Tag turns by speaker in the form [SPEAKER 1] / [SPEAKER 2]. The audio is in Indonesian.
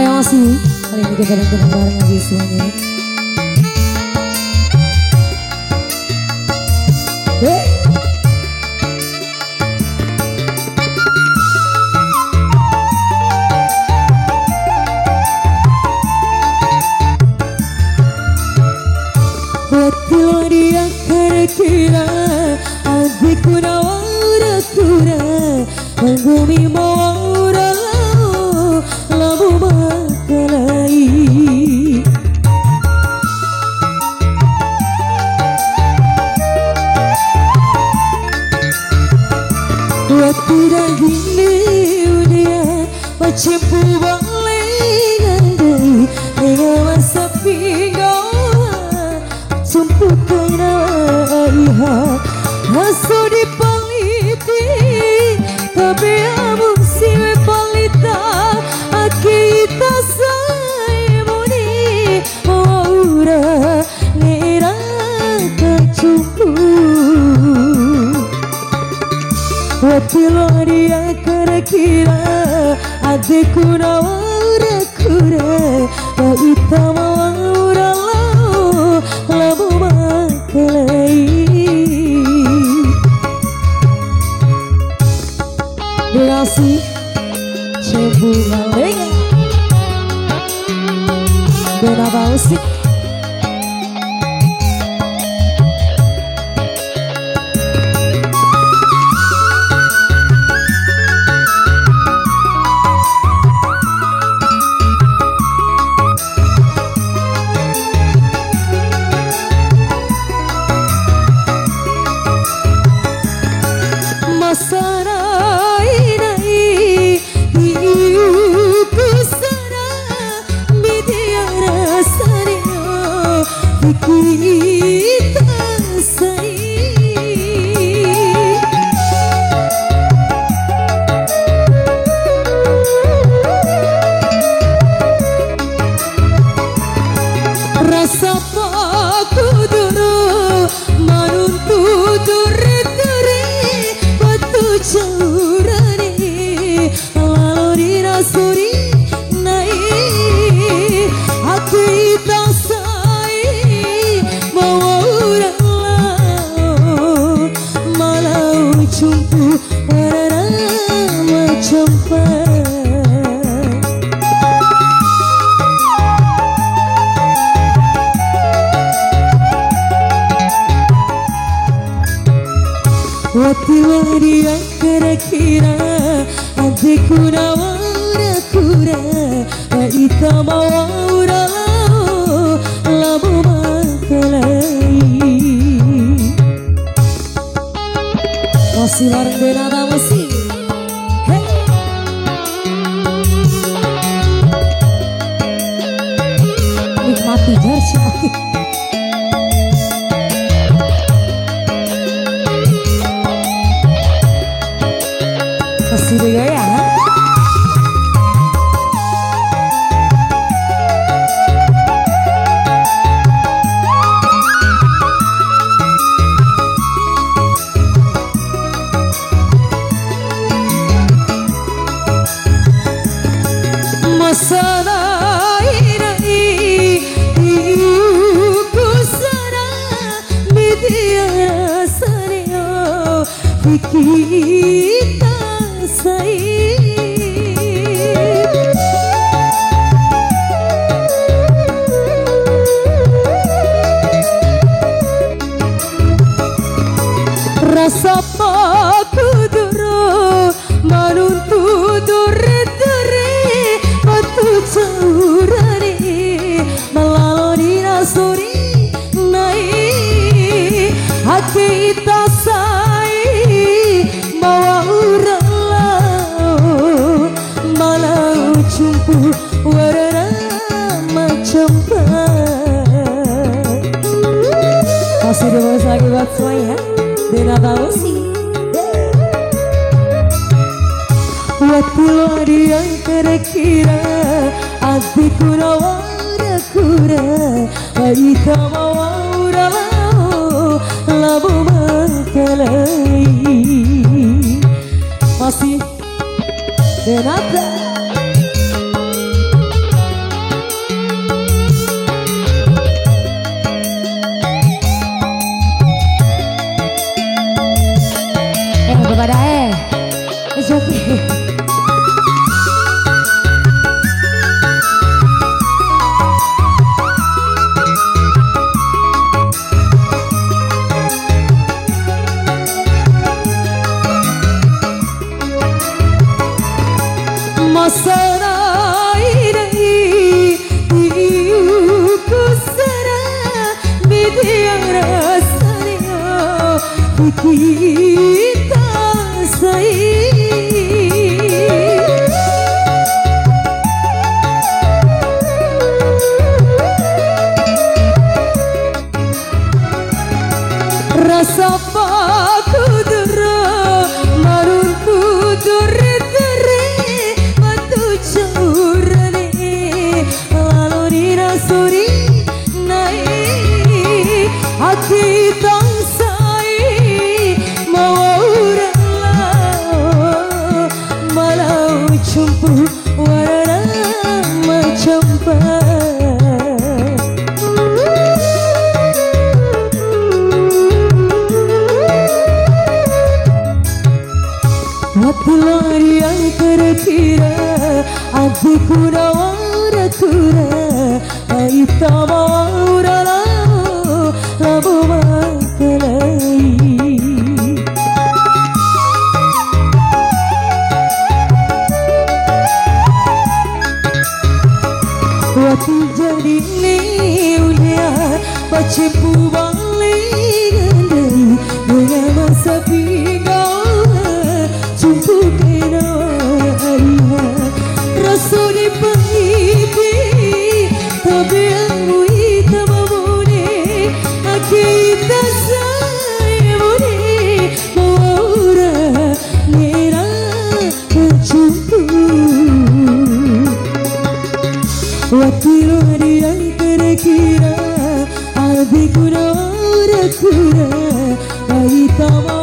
[SPEAKER 1] Terima kasih. Kali ini kita bareng lagi semuanya. Betul dia kira-kira adikku nawara-kura menggumi mawara labu makalai waktu gini dia macam balik andai dengan masa pinggang sumpah kena iha haso dipaliti tapi amung siwe palita akita saimuni maura nera kacumpu watilo dia kira-kira adikku nawara kura waita maura labu makalai. Terima kasih Cebu Malenga dan Abang Musik. Rasa paku dulu manuntu dure-dure batu curani lalu dirasuri naik hati tak say bawa urang malau cumpu warna macam watila dia kira-kira adikku nawara kura waita mawara labu makalai. Masih bareng Denata Musik. Nikmati Jarsi. Kasih dulu ya. Masana ini kusana media sanyo kita say rasa paku duru manuntu dure-dure batu curani malau dirasuri naik hati tak say bawa urang malau cumpu warna macam kasih dulu lagi buat semuanya Denata Musik. Watilo dia kira-kira adikku nawara kura waita mawara labu makalai. Masih Denata kita sayang. Rasa baku dera marunku dure-dure batu curane lalu dirasuri naik hati tangsai mau rela malau cumpu warna macam lari yang kira-kira adikku nawara kura aita mawara labu makalai wati jadi liunya pacipu balik gandai dengan masa pinggang jumpu kena ayah rasa di pengibi tapi aku hitam mune kita saya mune mawara nera jumpu waktu hari yang kira-kira adikku nawara kura hitam